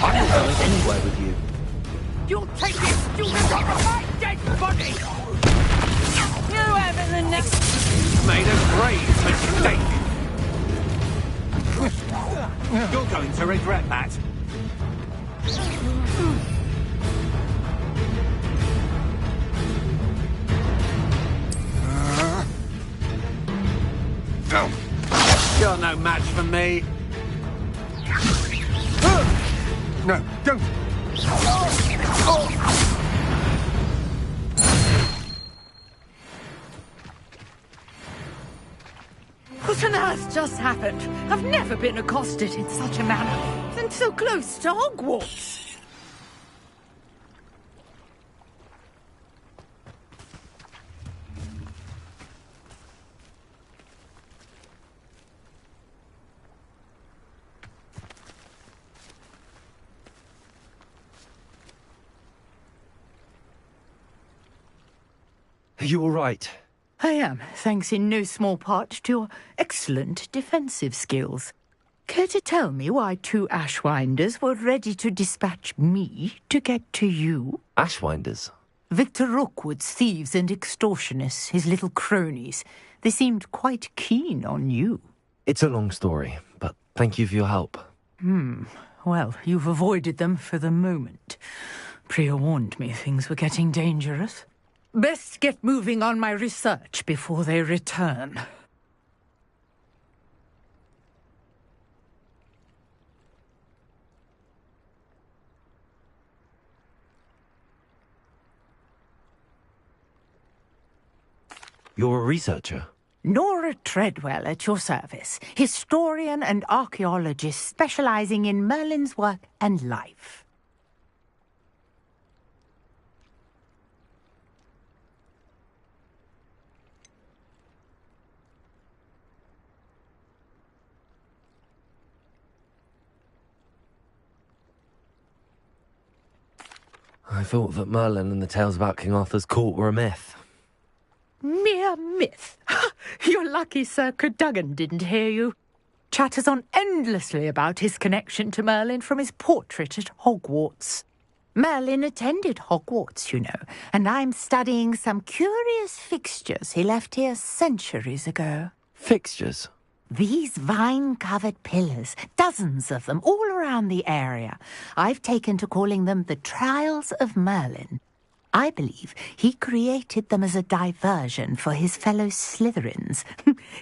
I'm not going anywhere with you. You'll take this student off of my dead body! You have in the next... Made a grave mistake. You're going to regret that. You're no match for me. No, don't. What on earth just happened? I've never been accosted in such a manner. And so close to Hogwarts. Are you all right? I am, thanks in no small part to your excellent defensive skills. Care to tell me why 2 Ashwinders were ready to dispatch me to get to you? Ashwinders? Victor Rookwood's thieves and extortionists, his little cronies. They seemed quite keen on you. It's a long story, but thank you for your help. Well, you've avoided them for the moment. Priya warned me things were getting dangerous. Best get moving on my research before they return. You're a researcher? Nora Treadwell at your service, historian and archaeologist specializing in Merlin's work and life. I thought that Merlin and the tales about King Arthur's court were a myth. Mere myth. You're lucky Sir Cadogan didn't hear you. Chatters on endlessly about his connection to Merlin from his portrait at Hogwarts. Merlin attended Hogwarts, you know, and I'm studying some curious fixtures he left here centuries ago. Fixtures? These vine-covered pillars, dozens of them, all around the area. I've taken to calling them the Trials of Merlin. I believe he created them as a diversion for his fellow Slytherins.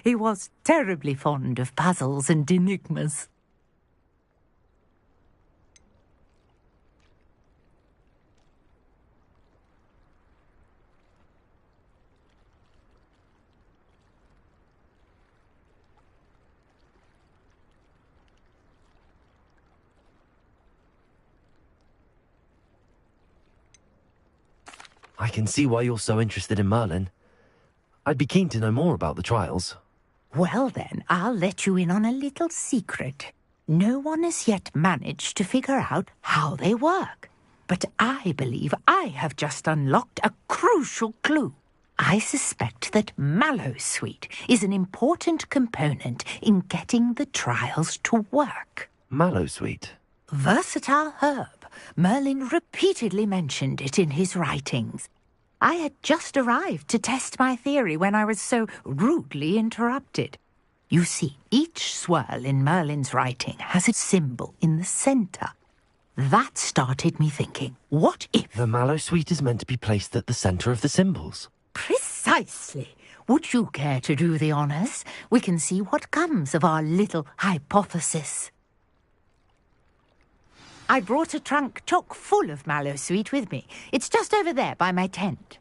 He was terribly fond of puzzles and enigmas. I can see why you're so interested in Merlin. I'd be keen to know more about the trials. Well then, I'll let you in on a little secret. No one has yet managed to figure out how they work. But I believe I have just unlocked a crucial clue. I suspect that Mallowsweet is an important component in getting the trials to work. Mallowsweet? Versatile herb. Merlin repeatedly mentioned it in his writings. I had just arrived to test my theory when I was so rudely interrupted. You see, each swirl in Merlin's writing has its symbol in the center. That started me thinking, what if... The mallow sweet is meant to be placed at the center of the symbols. Precisely. Would you care to do the honors? We can see what comes of our little hypothesis. I brought a trunk chock full of mallow sweet with me. It's just over there by my tent.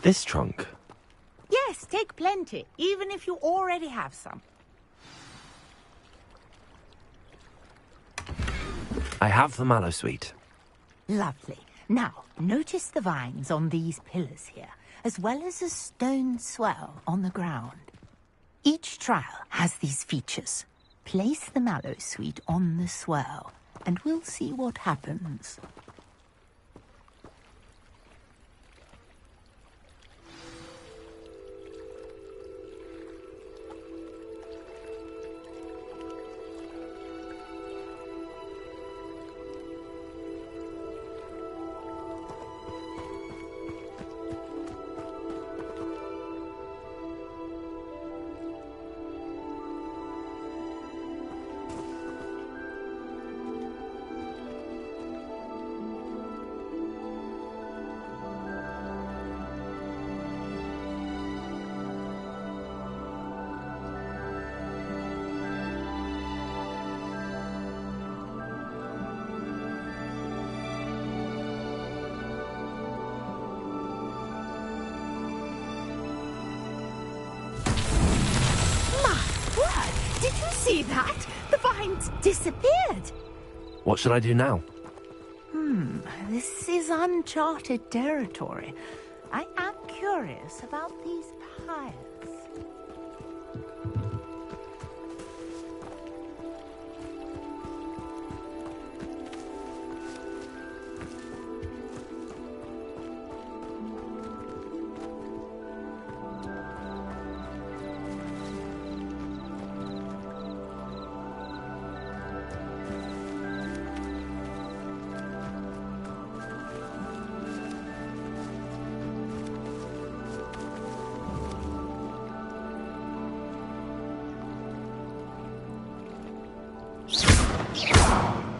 This trunk? Yes, take plenty, even if you already have some. I have the mallow sweet. Lovely. Now, notice the vines on these pillars here, as well as a stone swell on the ground. Each trial has these features. Place the mallow sweet on the swell, and we'll see what happens. See that? The vines disappeared. What should I do now? This is uncharted territory. I am curious about these pyres.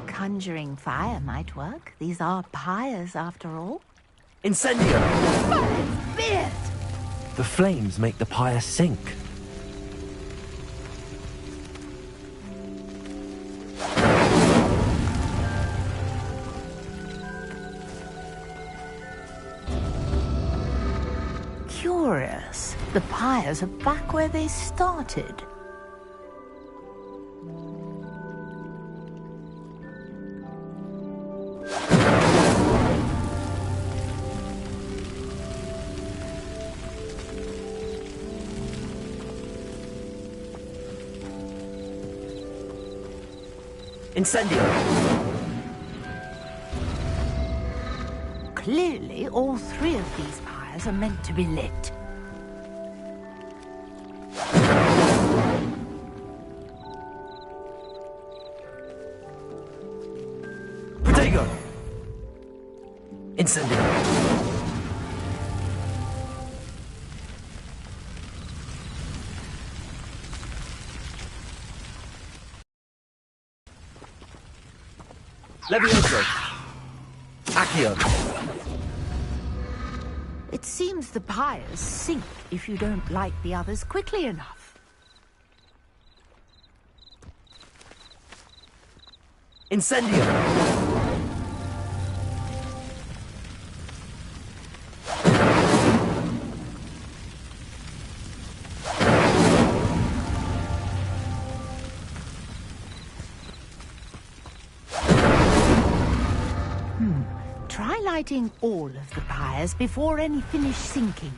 Conjuring fire might work. These are pyres, after all. Incendio! Merlin's beard! The flames make the pyre sink. Curious. The pyres are back where they started. Incendio! Clearly, all three of these pyres are meant to be lit. Protego! Incendio! Levioso! Accio! It seems the pyres sink if you don't light the others quickly enough. Incendio! Try lighting all of the pyres before any finish sinking.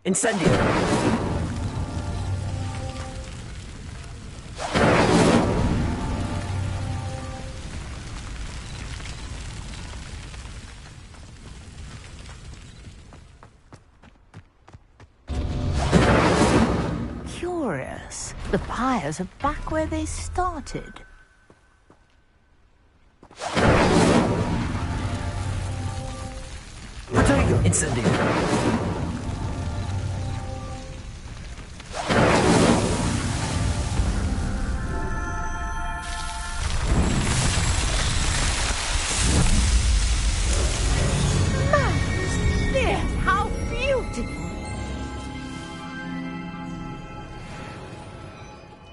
Incendio! Curious. The pyres are back where they started. Protego! Incendio! How beautiful!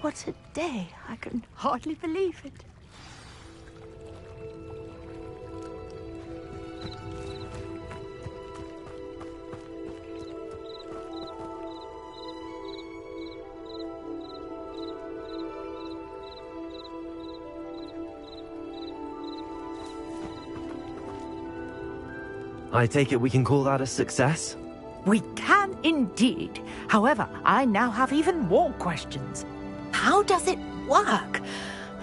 What a day. I can hardly believe it. I take it we can call that a success? We can indeed. However, I now have even more questions. How does it work?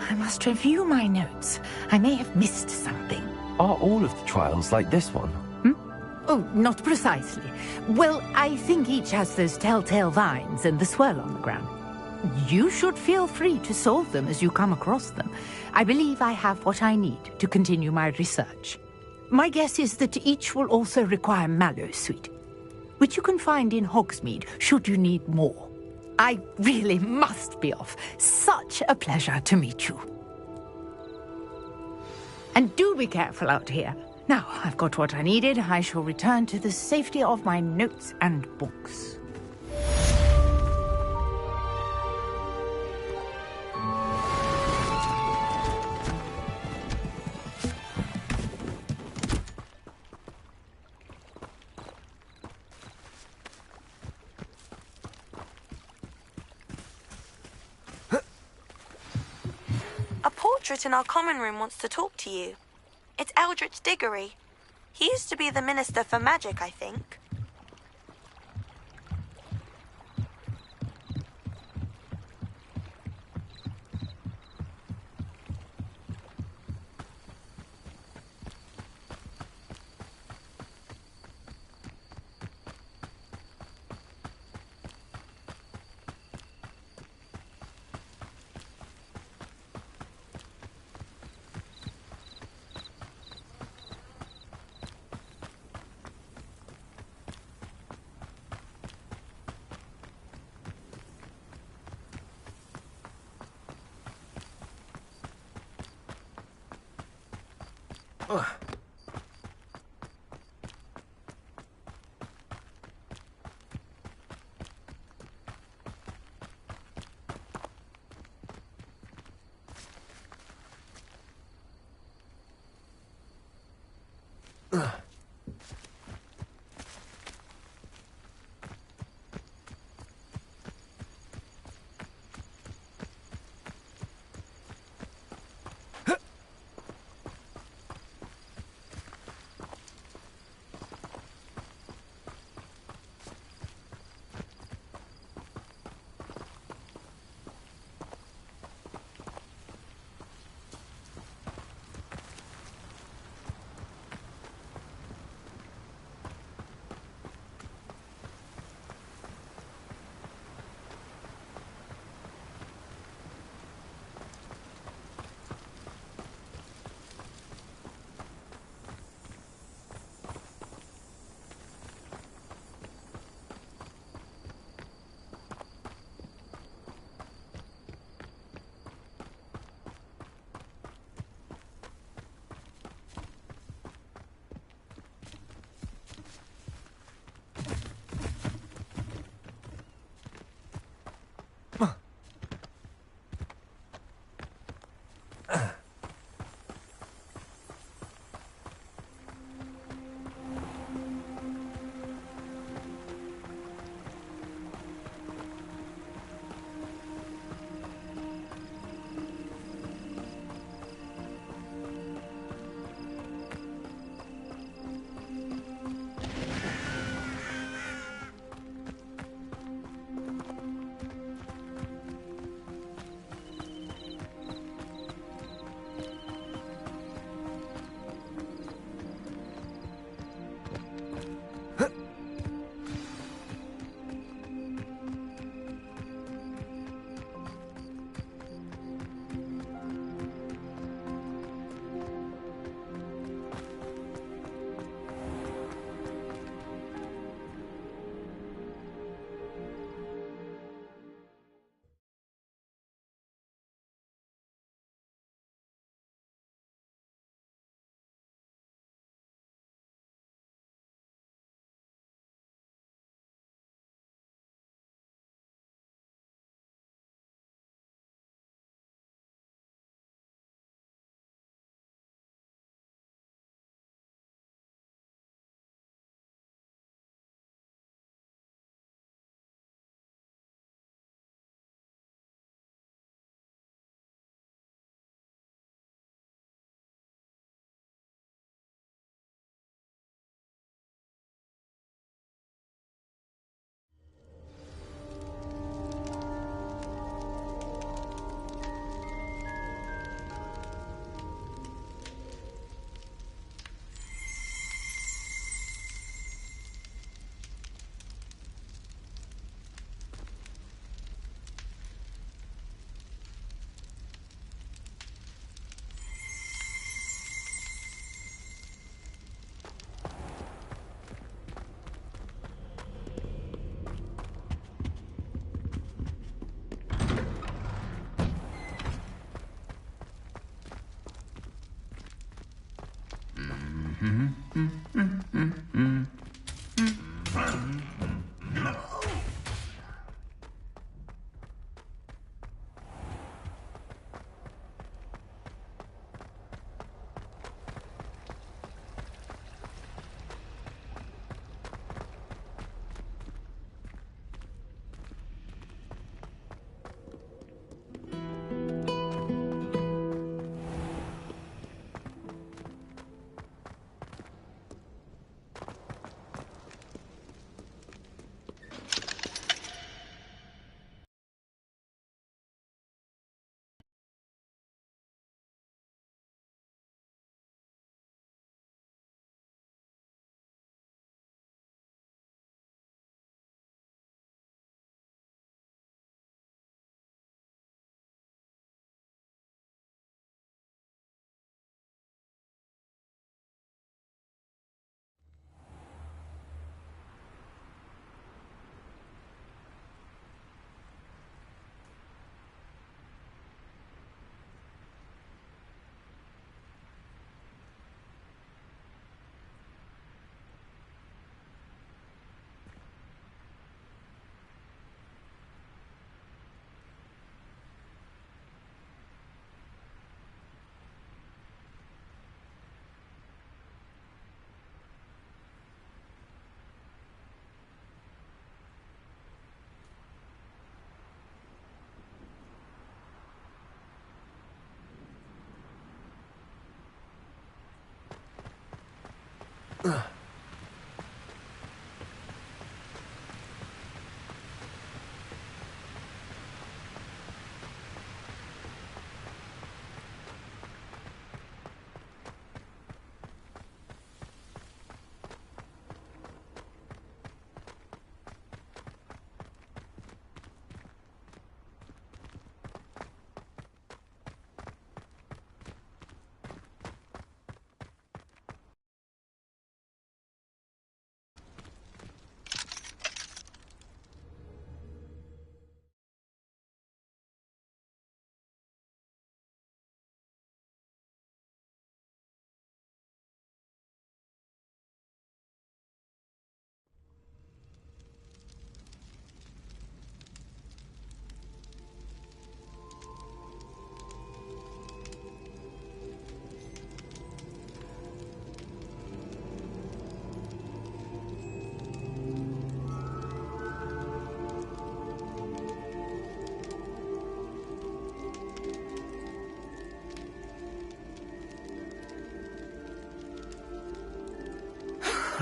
I must review my notes. I may have missed something. Are all of the trials like this one? Oh, not precisely. Well, I think each has those telltale vines and the swirl on the ground. You should feel free to solve them as you come across them. I believe I have what I need to continue my research. My guess is that each will also require mallowsweet, which you can find in Hogsmeade should you need more. I really must be off. Such a pleasure to meet you. And do be careful out here. Now, I've got what I needed. I shall return to the safety of my notes and books. A portrait in our common room wants to talk to you. It's Eldritch Diggory. He used to be the Minister for Magic, I think.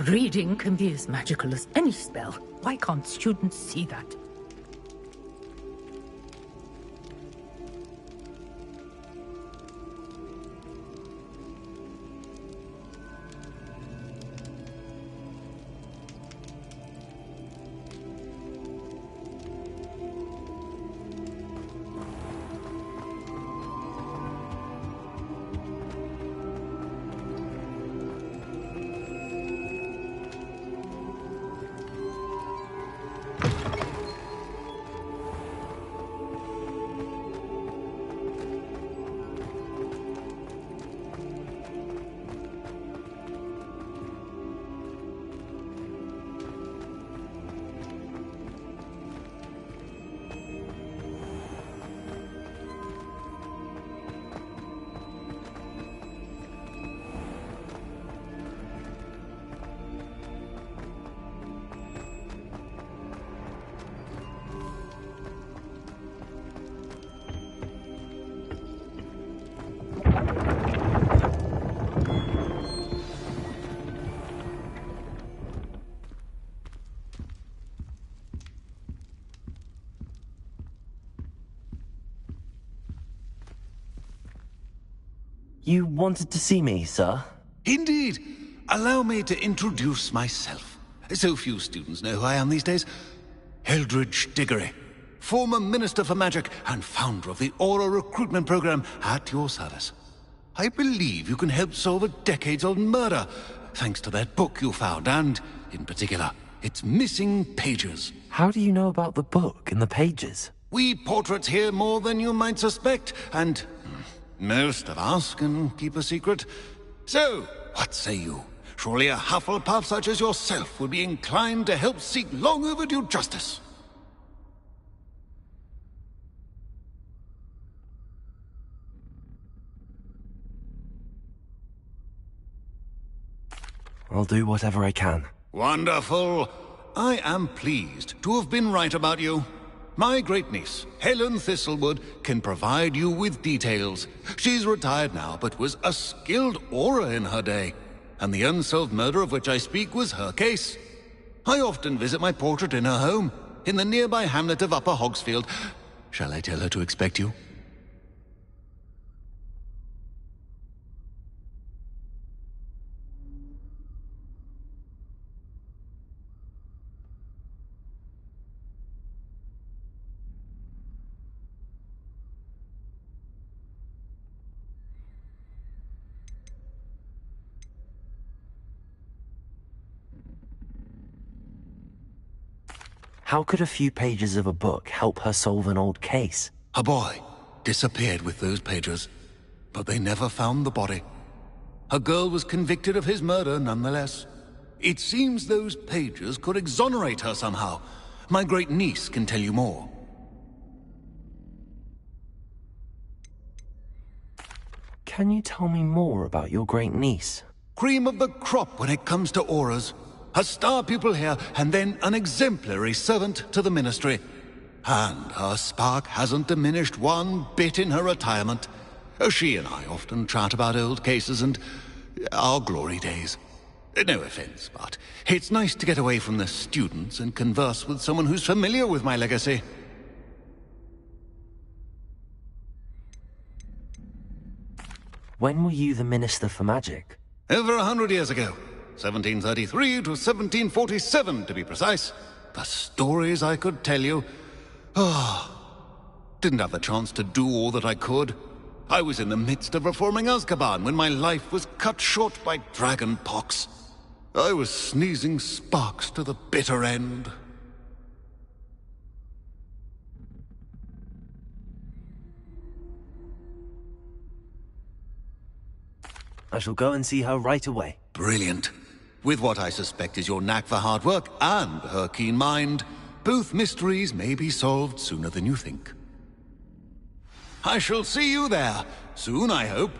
Reading can be as magical as any spell. Why can't students see that? You wanted to see me, sir? Indeed. Allow me to introduce myself. So few students know who I am these days. Eldridge Diggory, former Minister for Magic and founder of the Aura Recruitment Program, at your service. I believe you can help solve a decades-old murder, thanks to that book you found, and, in particular, its missing pages. How do you know about the book and the pages? We portraits hear more than you might suspect, and most of us can keep a secret. So, what say you? Surely a Hufflepuff such as yourself would be inclined to help seek long overdue justice. I'll do whatever I can. Wonderful. I am pleased to have been right about you. My great-niece, Helen Thistlewood, can provide you with details. She's retired now, but was a skilled aura in her day. And the unsolved murder of which I speak was her case. I often visit my portrait in her home, in the nearby hamlet of Upper Hogsfield. Shall I tell her to expect you? How could a few pages of a book help her solve an old case? A boy disappeared with those pages, but they never found the body. A girl was convicted of his murder nonetheless. It seems those pages could exonerate her somehow. My great-niece can tell you more. Can you tell me more about your great-niece? Cream of the crop when it comes to auras. A star pupil here, and then an exemplary servant to the ministry. And her spark hasn't diminished one bit in her retirement. She and I often chat about old cases and our glory days. No offense, but it's nice to get away from the students and converse with someone who's familiar with my legacy. When were you the Minister for Magic? Over 100 years ago. 1733 to 1747, to be precise. The stories I could tell you. Didn't have the chance to do all that I could. I was in the midst of reforming Azkaban when my life was cut short by dragon pox. I was sneezing sparks to the bitter end. I shall go and see her right away. Brilliant. With what I suspect is your knack for hard work and her keen mind, both mysteries may be solved sooner than you think. I shall see you there, soon I hope.